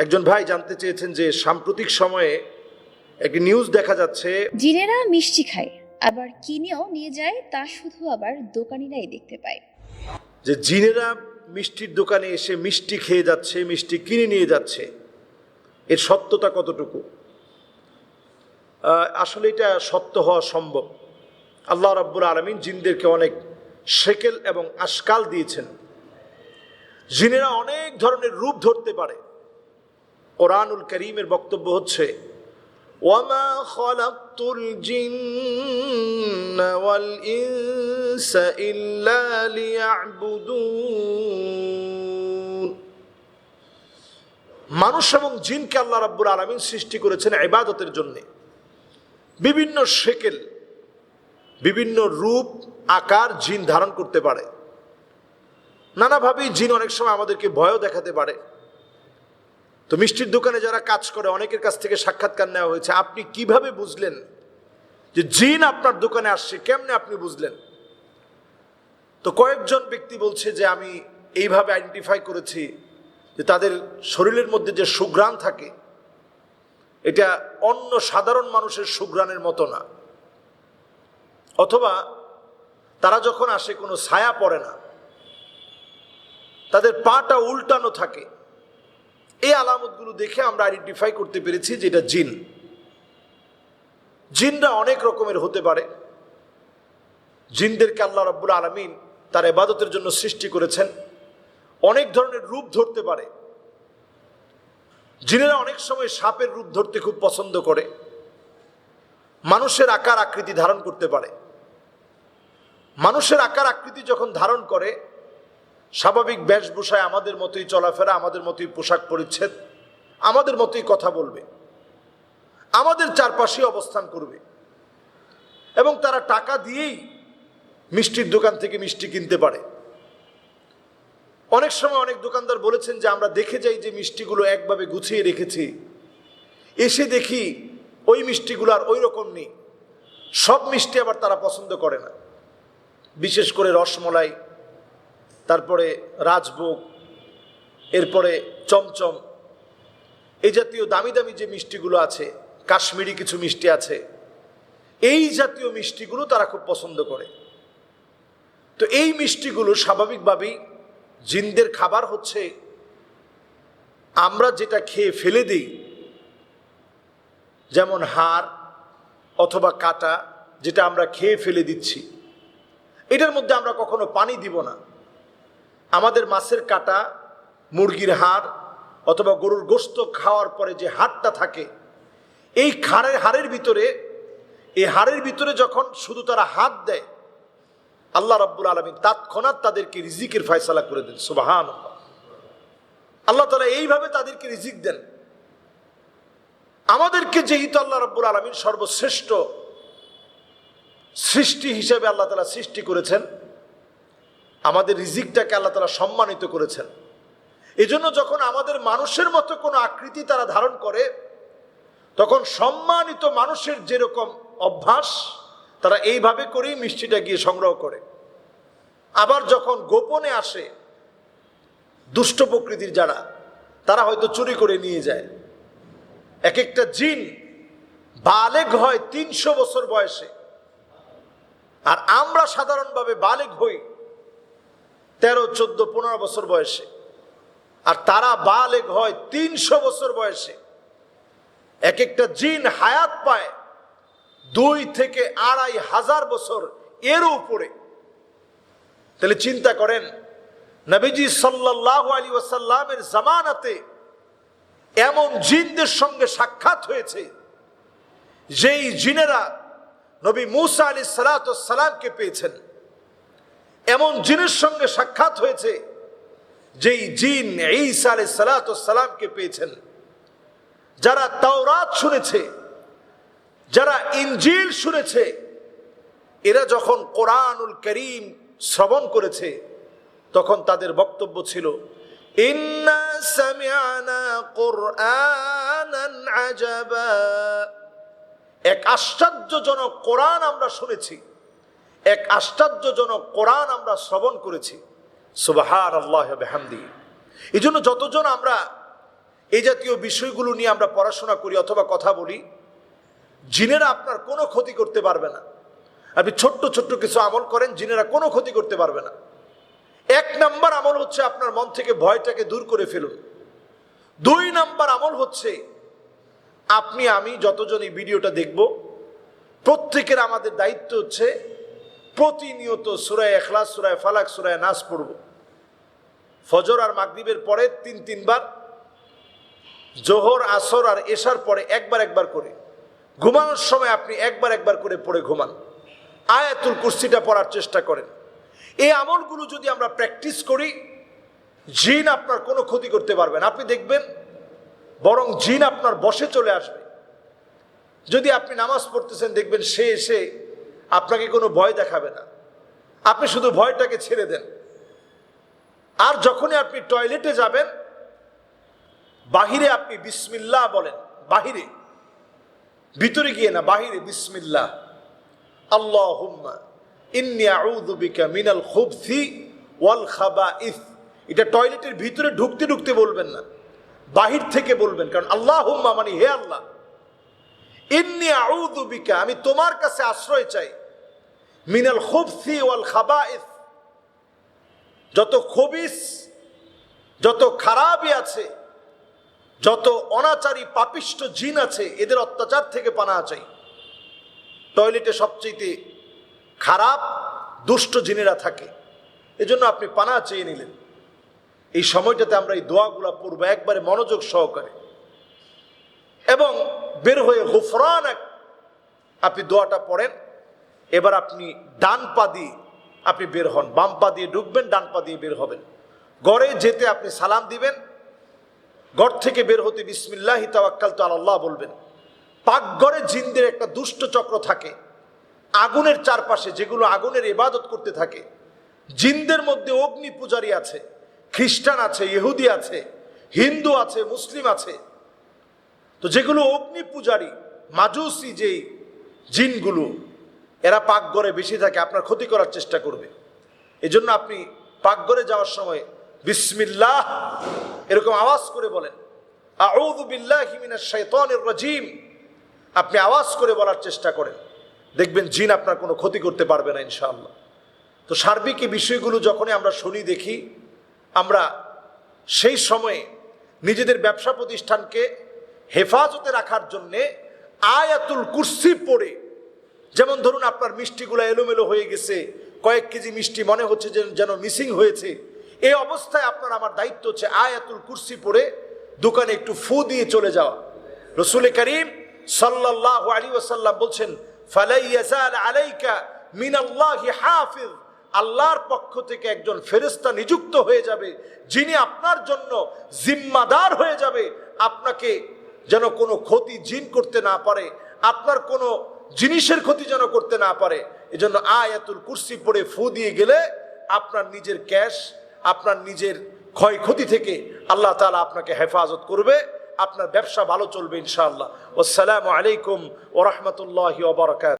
একজন ভাই জানতে চেয়েছেন যে সাম্প্রতিক সময়ে একটি নিউজ দেখা যাচ্ছে, জিনেরা মিষ্টি খায়, আবার কিনেও নিয়ে যায়, তা শুধু আবার দোকানিরাই দেখতে পায়। যে জিনেরা মিষ্টির দোকানে এসে মিষ্টি খেয়ে যাচ্ছে, মিষ্টি কিনে নিয়ে যাচ্ছে। এর সত্যতা কতটুকু? আসলে এটা সত্য হওয়া সম্ভব। আল্লাহ রাব্বুল আলামিন জিনদেরকে অনেক শেকেল এবং আশকাল দিয়েছেন। জিনেরা অনেক ধরনের রূপ ধরতে পারে। কোরআনুল কারীমের বক্তব্য হচ্ছে, ওয়ামা খালাকতুল জিন্না ওয়াল ইনসা ইল্লা লিয়াবুদুন। মানুষ এবং জিনকে আল্লাহ রাব্বুল আলামিন সৃষ্টি করেছেন ইবাদতের জন্য। বিভিন্ন শেকেল, বিভিন্ন রূপ আকার জিন ধারণ করতে পারে। নানাভাবেই জিন অনেক সময় আমাদেরকে ভয়ও দেখাতে পারে। তো মিষ্টির দোকানে যারা কাজ করে, অনেকের কাছ থেকে সাক্ষাৎকার নেওয়া হয়েছে, আপনি কিভাবে বুঝলেন যে জিন আপনার দোকানে আসছে? কেমনে আপনি বুঝলেন? তো কয়েকজন ব্যক্তি বলছে যে আমি এইভাবে আইডেন্টিফাই করেছি যে তাদের শরীরের মধ্যে যে সুঘ্রাণ থাকে, এটা অন্য সাধারণ মানুষের সুঘ্রাণের মতো না। অথবা তারা যখন আসে কোনো ছায়া পড়ে না, তাদের পাটা উল্টানো থাকে। এই আলামতগুলো দেখে আমরা আইডেন্টিফাই করতে পেরেছি যে এটা জিন। জিনরা অনেক রকমের হতে পারে। জিনদেরকে আল্লাহ রাব্বুল আলামিন তার ইবাদতের জন্য সৃষ্টি করেছেন। অনেক ধরনের রূপ ধরতে পারে। জিনেরা অনেক সময় সাপের রূপ ধরতে খুব পছন্দ করে। মানুষের আকার আকৃতি ধারণ করতে পারে। মানুষের আকার আকৃতি যখন ধারণ করে, স্বাভাবিক বেশভূষায় আমাদের মতোই চলাফেরা, আমাদের মতোই পোশাক পরিচ্ছদ, আমাদের মতোই কথা বলবে, আমাদের চারপাশে অবস্থান করবে, এবং তারা টাকা দিয়েই মিষ্টির দোকান থেকে মিষ্টি কিনতে পারে। অনেক সময় অনেক দোকানদার বলেছেন যে আমরা দেখে যাই যে মিষ্টিগুলো একভাবে গুছিয়ে রেখেছি, এসে দেখি ওই মিষ্টিগুলো আর ওই রকম নেই। সব মিষ্টি আবার তারা পছন্দ করে না। বিশেষ করে রসমলাই, তারপরে রাজভোগ, এরপরে চমচম, এই জাতীয় দামি দামি যে মিষ্টিগুলো আছে, কাশ্মীরি কিছু মিষ্টি আছে, এই জাতীয় মিষ্টিগুলো তারা খুব পছন্দ করে। তো এই মিষ্টিগুলো স্বাভাবিকভাবেই জিনদের খাবার হচ্ছে। আমরা যেটা খেয়ে ফেলে দিই, যেমন হাড় অথবা কাটা, যেটা আমরা খেয়ে ফেলে দিচ্ছি, এটার মধ্যে আমরা কখনো পানি দিব না। আমাদের মাছের কাটা, মুরগির হাড় অথবা গরুর গোশত খাওয়ার পরে যে হাড়টা থাকে, এই হাড়ের ভিতরে, এই হাড়ের ভিতরে যখন শুধু তারা হাত দেয়, আল্লাহ রাব্বুল আলামিন তৎক্ষণাৎ তাদেরকে রিজিকের ফয়সালা করে দেন। সুবহানাল্লাহ। আল্লাহ তাআলা এইভাবে তাদেরকে রিজিক দেন। আমাদেরকে যেহেতু আল্লাহ রাব্বুল আলামিন সর্বশ্রেষ্ঠ সৃষ্টি হিসেবে আল্লাহ তাআলা সৃষ্টি করেছেন, আমাদের রিজিকটাকে আল্লাহ তাআলা সম্মানিত করেছেন। এজন্য যখন আমাদের মানুষের মতো কোনো আকৃতি তারা ধারণ করে, তখন সম্মানিত মানুষের যেরকম অভ্যাস, তারা এইভাবে করেই মিষ্টিটা গিয়ে সংগ্রহ করে। আবার যখন গোপনে আসে দুষ্ট প্রকৃতির যারা, তারা হয়তো চুরি করে নিয়ে যায়। এক একটা জিন বালেগ হয় 300 বছর বয়সে, আর আমরা সাধারণভাবে বালেগ হই 13, 14, 15 বছর বয়সে, আর তারা বালেগ হয় 300 বছর বয়সে। এক একটা জিন হায়াত পায় 2 থেকে 2,500 বছর, এরও উপরে। তাহলে চিন্তা করেন, নবীজি সাল্লাল্লাহু আলাইহি ওয়াসাল্লামের জামানাতে এমন জিনদের সঙ্গে সাক্ষাৎ হয়েছে, যেই জিনেরা নবী মুসা আলাইহিস সালামকে পেয়েছেন। এমন জিনের সঙ্গে সাক্ষাৎ হয়েছে যেই জিন ঈসা আলাইহিস সালামকে পেয়েছেন। যারা তাওরাত শুনেছে, যারা ইনজিল শুনেছে, এরা যখন কোরআনুল কারীম শ্রবণ করেছে, তখন তাদের বক্তব্য ছিল, ইন্না সামি'না কুরআনান আজাবা। এক আশ্চর্যজনক কোরআন আমরা শুনেছি, এক আশ্চর্যজনক কোরআন আমরা শ্রবণ করেছি। সুবহানাল্লাহি ওয়া বিহামদিহি। এই জন্য যতজন আমরা এই জাতীয় বিষয়গুলো নিয়ে আমরা পড়াশোনা করি অথবা কথা বলি, জিনেরা আপনার কোনো ক্ষতি করতে পারবে না। আপনি ছোট্ট ছোট্ট কিছু আমল করেন, জিনেরা কোনো ক্ষতি করতে পারবে না। 1 নাম্বার আমল হচ্ছে আপনার মন থেকে ভয়টাকে দূর করে ফেলুন। 2 নাম্বার আমল হচ্ছে আপনি আমি যতজন এই ভিডিওটা দেখব, প্রত্যেকের আমাদের দায়িত্ব হচ্ছে প্রতিনিয়ত সূরা ইখলাস, সূরা ফালাক, সূরা নাস পড়ব। ফজর আর মাগরিবের পরে 3 বার, জোহর, আসর আর এশার পরে একবার করে, ঘুমানোর সময় আপনি একবার করে পড়ে ঘুমান। আয়াতুল কুরসিটা পড়ার চেষ্টা করেন। এই আমলগুলো যদি আমরা প্র্যাকটিস করি, জিন আপনার কোনো ক্ষতি করতে পারবে না। আপনি দেখবেন বরং জিন আপনার বশে চলে আসবে। যদি আপনি নামাজ পড়তেছেন, দেখবেন সে এসে আপনাকে কোনো ভয় দেখাবে না, আপনি শুধু ভয়টাকে ছেড়ে দেন। আর যখনই আপনি টয়লেটে যাবেন, বাহিরে আপনি বিসমিল্লাহ বলেন, বাহিরে, ভিতরে গিয়ে না, বাহিরে বিসমিল্লাহ, আল্লাহুম্মা ইন্নী আউযু বিকা মিনাল খুবসি ওয়াল খাবাইস। এটা টয়লেটের ভিতরে ঢুকতে ঢুকতে বলবেন না, বাহির থেকে বলবেন। কারণ আল্লাহুম্মা মানে হে আল্লাহ, ইন্নী আউযু বিকা, আমি তোমার কাছে আশ্রয় চাই, মিনাল খুবসি ওয়াল খাবাইস, যত খবিস, যত খারাপই আছে, যত অনাচারী পাপিষ্ট জিন আছে, এদের অত্যাচার থেকে পানাহ চাই। টয়লেটে সবচেয়ে খারাপ দুষ্ট জিনেরা থাকে, এজন্য আপনি পানাহ চেয়ে নিলেন। এই সময়টাতে আমরা এই দোয়াগুলা পড়বো একবারে মনোযোগ সহকারে, এবং বের হয়ে গুফরানাক আপনি দোয়াটা পড়েন। এবার আপনি ডান পা দিয়ে আপনি বের হন, বাম পা দিয়ে ঢুকবেন, ডান পা দিয়ে বের হবেন। ঘরে যেতে আপনি সালাম দিবেন, ঘর থেকে বের হতে বিসমিল্লাহি তাওয়াক্কালতু আলাল্লাহ বলবেন। পাকঘরে জিনদের একটা দুষ্ট চক্র থাকে, আগুনের চারপাশে, যেগুলো আগুনের ইবাদত করতে থাকে। জিনদের মধ্যে অগ্নি পূজারী আছে, খ্রিস্টান আছে, ইহুদি আছে, হিন্দু আছে, মুসলিম আছে। তো যেগুলো অগ্নি পূজারী, মাজুসি যেই জিনগুলো, এরা পাকঘরে বেশি থাকে, আপনার ক্ষতি করার চেষ্টা করবে। এজন্য আপনি পাকঘরে যাওয়ার সময় বিসমিল্লাহ এরকম আওয়াজ করে বলেন, আউযু বিল্লাহি মিনাশ শাইতানির রাজিম, আপনি আওয়াজ করে বলার চেষ্টা করেন। দেখবেন জিন আপনার কোনো ক্ষতি করতে পারবে না ইনশাআল্লাহ। তো সার্বিক এই বিষয়গুলো যখনই আমরা শুনি, দেখি, আমরা সেই সময়ে নিজেদের ব্যবসা প্রতিষ্ঠানকে হেফাজতে রাখার জন্যে আয়াতুল কুরসি পড়ে, যেমন ধরুন আপনার মিষ্টিগুলো এলোমেলো হয়ে গেছে, কয়েক কেজি মিষ্টি মনে হচ্ছে যেন মিসিং হয়েছে, এই অবস্থায় আপনার আমার দায়িত্ব হচ্ছে আয়াতুল কুরসি পড়ে দোকানে একটু ফু দিয়ে চলে যাওয়া। রাসূল করিম সাল্লাল্লাহু আলাইহি ওয়াসাল্লাম বলছেন, ফালা ইয়াজাল আলাইকা মিনাল্লাহি হাফিজ, আল্লাহর পক্ষ থেকে একজন ফেরেশতা নিযুক্ত হয়ে যাবে, যিনি আপনার জন্য জিম্মাদার হয়ে যাবে, আপনাকে যেন কোনো ক্ষতি জিন করতে না পারে, আপনার কোনো জিনিসের ক্ষতি যেন করতে না পারে। এজন্য আয়াতুল কুরসি পড়ে ফু দিয়ে গেলে আপনার নিজের ক্যাশ, আপনার নিজের ক্ষয়ক্ষতি থেকে আল্লাহ তাআলা আপনাকে হেফাজত করবে, আপনার ব্যবসা ভালো চলবে ইনশাআল্লাহ। আসসালামু আলাইকুম ওয়া রাহমাতুল্লাহি ওয়া বারাকাতুহু।